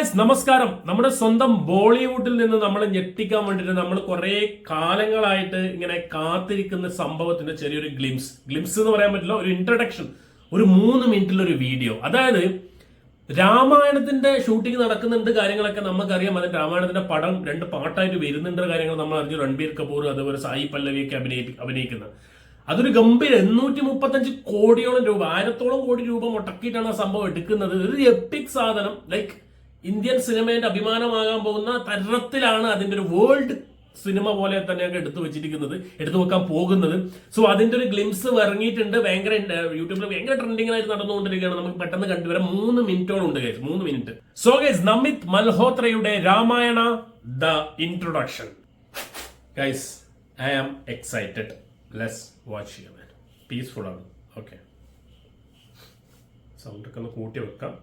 Guys നമസ്കാരം. നമ്മുടെ സ്വന്തം ബോളിവുഡിൽ നിന്ന് നമ്മളെ ഞെട്ടിക്കാൻ വേണ്ടിയിട്ട് നമ്മൾ കുറെ കാലങ്ങളായിട്ട് ഇങ്ങനെ കാത്തിരിക്കുന്ന സംഭവത്തിന്റെ ചെറിയൊരു ഗ്ലിംസ് എന്ന് പറയാൻ പറ്റില്ല, ഒരു ഇൻട്രൊഡക്ഷൻ, ഒരു 3 മിനിറ്റിലൊരു വീഡിയോ. അതായത് രാമായണത്തിന്റെ ഷൂട്ടിംഗ് നടക്കുന്നുണ്ട്, കാര്യങ്ങളൊക്കെ നമുക്കറിയാം. അതിന്റെ രാമായണത്തിന്റെ പടം 2 പാർട്ടായിട്ട് വരുന്നുണ്ട്, കാര്യങ്ങൾ നമ്മൾ അറിഞ്ഞു. രൺബീർ കപൂർ അതുപോലെ സായി പല്ലവിയൊക്കെ അഭിനയിക്കുന്നത്. അതൊരു ഗംഭീര 835 കോടിയോളം രൂപ, 1000ഓളം കോടി രൂപ മുടക്കിയിട്ടാണ് ആ സംഭവം എടുക്കുന്നത്. ഒരു എപ്പിക് സാധനം, ലൈക്ക് ഇന്ത്യൻ സിനിമയുടെ അഭിമാനമാകാൻ പോകുന്ന തരത്തിലാണ് അതിന്റെ ഒരു വേൾഡ് സിനിമ പോലെ തന്നെയൊക്കെ എടുത്തു വെക്കാൻ പോകുന്നത്. സോ അതിന്റെ ഒരു ഗ്ലിംസ് ഇറങ്ങിയിട്ടുണ്ട്. ഭയങ്കര യൂട്യൂബിൽ ഭയങ്കര ട്രെൻഡിംഗ് ആയിട്ട് നടന്നുകൊണ്ടിരിക്കുകയാണ്. നമുക്ക് പെട്ടെന്ന് കണ്ടുവരാം. 3 മിനിറ്റോളം ഉണ്ട് guys, 3 minute. So guys, Namit മൽഹോത്രയുടെ Ramayana the introduction. Guys, I am excited. Let's watch here. Peaceful ആണ്. ഓക്കെ, സൗണ്ട് ഒക്കെ ഒന്ന് കൂട്ടി വെക്കാം.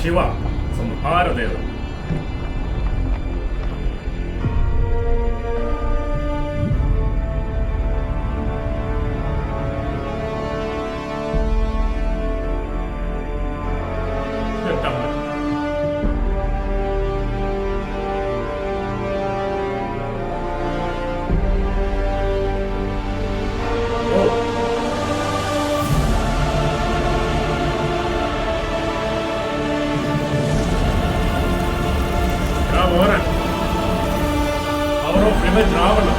ശിവ സംഹാരദേവൻ. Ravana.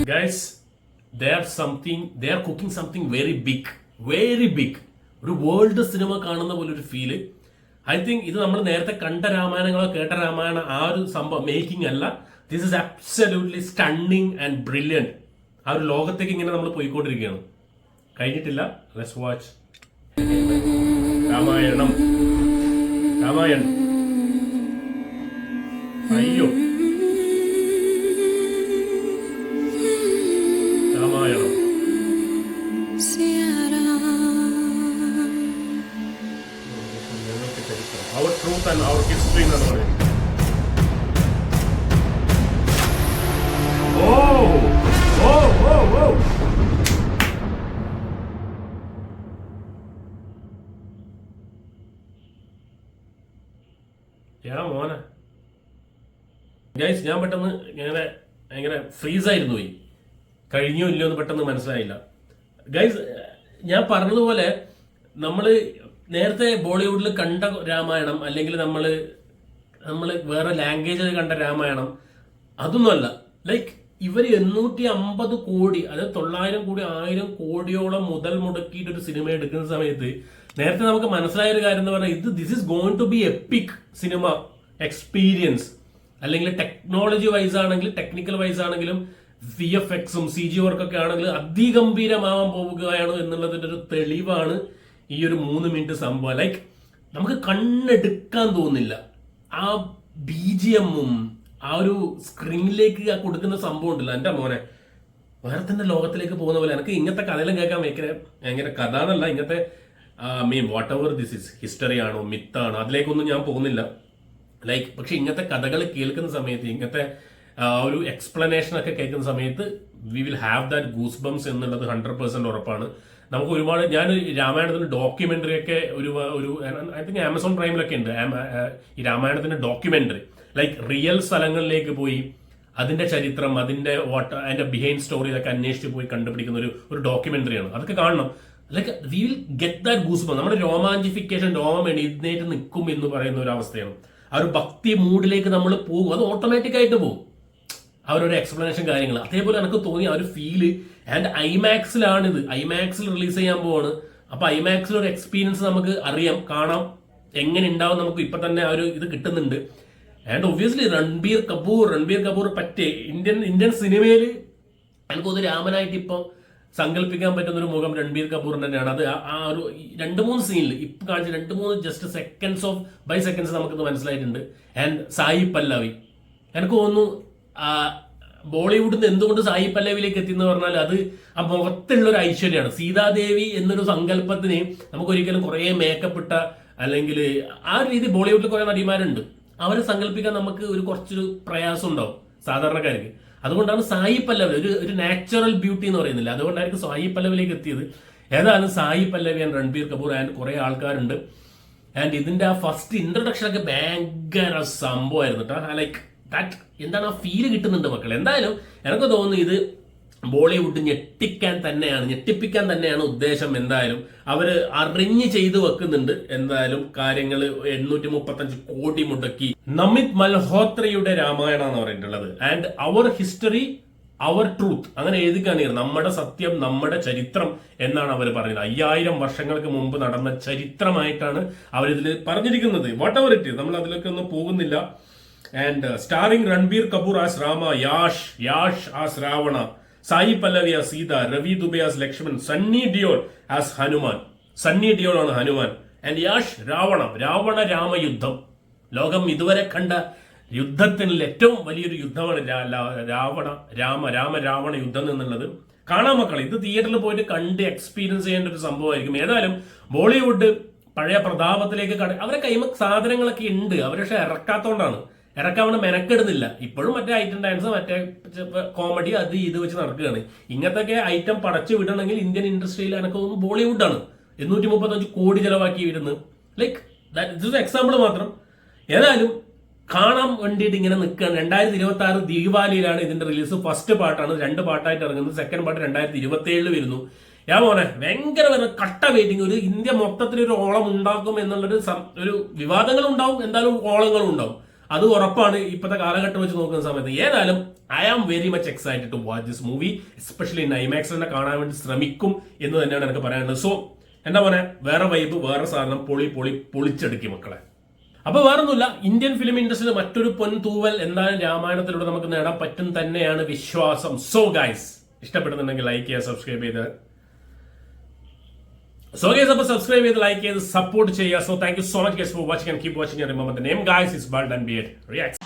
Guys, they are cooking something very big. ഒരു വേൾഡ് സിനിമ കാണുന്ന പോലെ ഒരു ഫീല്. ഐ തിങ്ക് ഇത് നമ്മൾ നേരത്തെ കണ്ട രാമായണങ്ങളോ കേട്ട രാമായണ ആ ഒരു സംഭവം മേക്കിംഗ് അല്ല. This is absolutely stunning and brilliant. ആ ഒരു ലോകത്തേക്ക് ഇങ്ങനെ നമ്മൾ പോയിക്കൊണ്ടിരിക്കുകയാണ്. കഴിഞ്ഞിട്ടില്ല. Let's watch Ramayanam. അയ്യോ, Ramayanam. Our truth and our history എന്നാണ് പറയുന്നത്. മോനെ ഗൈസ്, ഞാൻ പെട്ടെന്ന് ഇങ്ങനെ ഫ്രീസായിരുന്നു പോയി. കഴിഞ്ഞോ ഇല്ലയോ എന്ന് പെട്ടെന്ന് മനസ്സിലായില്ല. ഗൈസ്, ഞാൻ പറഞ്ഞതുപോലെ നമ്മൾ നേരത്തെ ബോളിവുഡിൽ കണ്ട രാമായണം, അല്ലെങ്കിൽ നമ്മൾ വേറെ ലാംഗ്വേജിൽ കണ്ട രാമായണം അതൊന്നുമല്ല. ലൈക്ക് ഇവർ 850 കോടി, അതായത് 900 കോടി 1000 കോടിയോളം മുതൽ മുടക്കിയിട്ട് ഒരു സിനിമ എടുക്കുന്ന സമയത്ത് നേരത്തെ നമുക്ക് മനസ്സിലായ ഒരു കാര്യം എന്ന് പറഞ്ഞാൽ this is going to be epic cinema experience. അല്ലെങ്കിൽ ടെക്നോളജി വൈസ് ആണെങ്കിലും ടെക്നിക്കൽ വൈസ് ആണെങ്കിലും VFXും CG വർക്കൊക്കെ ആണെങ്കിലും അതിഗംഭീരമാവാൻ പോവുകയാണ് എന്നുള്ളതിന്റെ ഒരു തെളിവാണ് ഈ ഒരു 3 മിനിറ്റ് സംഭവം. ലൈക്ക് നമുക്ക് കണ്ണെടുക്കാൻ തോന്നില്ല. ആ BGMഉം ആ ഒരു സ്ക്രീനിലേക്ക് കൊടുക്കുന്ന സംഭവം ഉണ്ടല്ലോ, എന്റെ മോനെ വേറെ തന്നെ ലോകത്തിലേക്ക് പോകുന്ന പോലെ. എനിക്ക് ഇങ്ങനത്തെ കഥയെല്ലാം കേൾക്കാൻ ഭയങ്കര കഥ എന്നല്ല, ഇങ്ങനത്തെ what ever this is history ആണോ മിത്താണോ അതിലേക്കൊന്നും ഞാൻ പോകുന്നില്ല. ലൈക്ക് പക്ഷെ ഇങ്ങനത്തെ കഥകൾ കേൾക്കുന്ന സമയത്ത്, ഇങ്ങനത്തെ ഒരു എക്സ്പ്ലനേഷൻ ഒക്കെ കേൾക്കുന്ന സമയത്ത് we will have that goose bumps എന്നുള്ളത് 100% ഉറപ്പാണ്. നമുക്ക് ഒരുപാട് ഞാൻ രാമായണത്തിന്റെ ഡോക്യുമെന്ററി ഒക്കെ ഒരു ഐ തിങ്ക് ആമസോൺ പ്രൈമിലൊക്കെ ഉണ്ട് ഈ രാമായണത്തിന്റെ ഡോക്യുമെന്ററി, ലൈക്ക് റിയൽ സ്ഥലങ്ങളിലേക്ക് പോയി അതിന്റെ ചരിത്രം, അതിന്റെ ബിഹൈൻഡ് സ്റ്റോറി ഇതൊക്കെ അന്വേഷിച്ച് പോയി കണ്ടുപിടിക്കുന്ന ഒരു ഡോക്യുമെന്ററിയാണ്. അതൊക്കെ കാണണം. Like we will get that goose bumps. നമ്മുടെ രോമാഞ്ചിഫിക്കേഷൻ, രോമം എഴുന്നേറ്റ് നിൽക്കും എന്ന് പറയുന്ന ഒരു അവസ്ഥയാണ്. ആ ഒരു ഭക്തി മൂഡിലേക്ക് നമ്മൾ പോകും, അത് ഓട്ടോമാറ്റിക് ആയിട്ട് പോകും. അവരൊരു എക്സ്പ്ലനേഷൻ കാര്യങ്ങൾ അതേപോലെ എനിക്ക് തോന്നി ആ ഒരു ഫീല്. ആൻഡ് ഐമാക്സിലാണിത്, ഐമാക്സിൽ റിലീസ് ചെയ്യാൻ പോവാണ്. അപ്പൊ ഐമാക്സിൽ ഒരു എക്സ്പീരിയൻസ് നമുക്ക് അറിയാം, കാണാം, എങ്ങനെ ഉണ്ടാവും നമുക്ക് ഇപ്പൊ തന്നെ ആ ഒരു ഇത് കിട്ടുന്നുണ്ട്. ആൻഡ് ഒബ്വിയസ്ലി രൺബീർ കപൂർ പറ്റേ ഇന്ത്യൻ സിനിമയിൽ എനിക്ക് തോന്നുന്നു രാമനായിട്ട് ഇപ്പം സങ്കല്പിക്കാൻ പറ്റുന്ന ഒരു മുഖം രൺബീർ കപൂറിന്റെ തന്നെയാണ്. അത് ആ ഒരു 2-3 സീനിൽ ഇപ്പൊ കാണിച്ച 2-3 ജസ്റ്റ് സെക്കൻഡ്സ് നമുക്കിത് മനസ്സിലായിട്ടുണ്ട്. ആൻഡ് സായി പല്ലവി എനിക്ക് തോന്നുന്നു ബോളിവുഡിൽ നിന്ന് എന്തുകൊണ്ട് സായി പല്ലവിയിലേക്ക് എത്തി എന്ന് പറഞ്ഞാൽ അത് ആ മുഖത്തുള്ള ഒരു ഐശ്വര്യമാണ്. സീതാദേവി എന്നൊരു സങ്കല്പത്തിന് നമുക്കൊരിക്കലും കുറേ മേക്കപ്പ് ഇട്ട അല്ലെങ്കിൽ ആ രീതി ബോളിവുഡിൽ കുറെ നടിമാരുണ്ട്, അവരെ സങ്കല്പിക്കാൻ നമുക്ക് കുറച്ചൊരു പ്രയാസം ഉണ്ടാവും സാധാരണക്കാർക്ക്. അതുകൊണ്ടാണ് സായി പല്ലവി ഒരു നാച്ചുറൽ ബ്യൂട്ടി എന്ന് പറയുന്നില്ല, അതുകൊണ്ടായിരിക്കും സായി പല്ലവിയിലേക്ക് എത്തിയത്. ഏതായാലും സായി പല്ലവി ആൻഡ് രൺബീർ കപൂർ ആൻഡ് കുറെ ആൾക്കാരുണ്ട്. ആൻഡ് ഇതിന്റെ ആ ഫസ്റ്റ് ഇൻട്രൊഡക്ഷൻ ഒക്കെ ഭയങ്കര സംഭവമായിരുന്നു കേട്ടോ. ലൈക്ക് ദാറ്റ് എന്താണ് ആ ഫീല് കിട്ടുന്നുണ്ട് മക്കൾ. എന്തായാലും എനിക്ക് തോന്നുന്നു ഇത് ബോളിവുഡ് ഞെട്ടിപ്പിക്കാൻ തന്നെയാണ് ഉദ്ദേശം. എന്തായാലും അവര് അറിഞ്ഞ് ചെയ്തു വെക്കുന്നുണ്ട്. എന്തായാലും കാര്യങ്ങൾ 835 കോടി മുടക്കി. നമിത് മൽഹോത്രയുടെ രാമായണ എന്ന് പറഞ്ഞിട്ടുള്ളത്. And our history our truth അങ്ങനെ എഴുതിക്കാണ്, നമ്മുടെ സത്യം നമ്മുടെ ചരിത്രം എന്നാണ് അവർ പറയുന്നത്. 5000 വർഷങ്ങൾക്ക് മുമ്പ് നടന്ന ചരിത്രമായിട്ടാണ് അവരിതിൽ പറഞ്ഞിരിക്കുന്നത്. വാട്ട് എവർ ഇറ്റ്, നമ്മൾ അതിലൊക്കെ ഒന്നും പോകുന്നില്ല. And starring Ranbir Kapoor as Rama, Yash as Ravana, Sai Pallavi as Sita, Ravi Dubey as Lakshman, Sunny Deol as Hanuman. Sunny Deol ആണ് ഹനുമാൻ. ആൻഡ് യാഷ് രാവണ രാമയുദ്ധം. ലോകം ഇതുവരെ കണ്ട യുദ്ധത്തിൽ ഏറ്റവും വലിയൊരു യുദ്ധമാണ് രാവണ യുദ്ധം എന്നുള്ളത്. കാണാൻ മക്കളെ, ഇത് തിയേറ്ററിൽ പോയിട്ട് കണ്ട് എക്സ്പീരിയൻസ് ചെയ്യേണ്ട ഒരു സംഭവമായിരിക്കും. ഏതായാലും ബോളിവുഡ് പഴയ പ്രതാപത്തിലേക്ക് അവരെ കൈമ സാധനങ്ങളൊക്കെ ഉണ്ട്, അവരെ പക്ഷെ ഇറക്കാത്തോണ്ടാണ്. ഇറക്കാൻ മെനക്കെടുന്നില്ല. ഇപ്പോഴും മറ്റേ ഐറ്റം ഡാൻസ്, മറ്റേ കോമഡി, അത് ഇത് വെച്ച് നടക്കുകയാണ്. ഇങ്ങനത്തെ ഐറ്റം പടച്ചു വിടണമെങ്കിൽ ഇന്ത്യൻ ഇൻഡസ്ട്രിയിൽ എനിക്ക് തോന്നുന്നു ബോളിവുഡാണ് 835 കോടി ചെലവാക്കി വരുന്നത്. ലൈക്ക് ദാറ്റ് എക്സാമ്പിൾ മാത്രം. ഏതായാലും കാണാൻ വേണ്ടിയിട്ട് ഇങ്ങനെ നിൽക്കുകയാണ്. 2026 ദീപാവലിയിലാണ് ഇതിന്റെ റിലീസ്. ഫസ്റ്റ് പാർട്ടാണ്, 2 പാർട്ടായിട്ട് ഇറങ്ങുന്നത്. സെക്കൻഡ് പാർട്ട് 2027 വരുന്നു. ഞാൻ മോനെ ഭയങ്കര കട്ട വെയിറ്റിംഗ്. ഒരു ഇന്ത്യ മൊത്തത്തിൽ ഒരു ഓളം ഉണ്ടാക്കും എന്നുള്ളൊരു ഒരു വിവാദങ്ങൾ ഉണ്ടാവും, എന്തായാലും ഓളങ്ങളും ഉണ്ടാവും, അത് ഉറപ്പാണ് ഇപ്പോഴത്തെ കാലഘട്ടം വെച്ച് നോക്കുന്ന സമയത്ത്. ഏതായാലും I am very much excited to watch this movie, especially in IMAX തന്നെ കാണാൻ വേണ്ടി ശ്രമിക്കും എന്ന് തന്നെയാണ് എനിക്ക് പറയാനുള്ളത്. സോ എന്താ മോനെ, വേറെ വൈബ്, വേറെ സാധനം, പൊളിച്ചെടുക്കി മക്കളെ. അപ്പൊ വേറൊന്നുമില്ല, ഇന്ത്യൻ ഫിലിം ഇൻഡസ്ട്രിയിൽ മറ്റൊരു പൊൻതൂവൽ എന്തായാലും രാമായണത്തിലൂടെ നമുക്ക് നേടാൻ പറ്റും തന്നെയാണ് വിശ്വാസം. സോ ഗൈസ്, ഇഷ്ടപ്പെടുന്നുണ്ടെങ്കിൽ ലൈക്ക് ചെയ്യുക, സബ്സ്ക്രൈബ് ചെയ്ത് subscribe ചെയ്ത് ലൈക്ക് ചെയ്ത് സപ്പോർട്ട് ചെയ്യുക. So thank you so much guys for watching and keep watching. Remember the name guys is bald and beard react.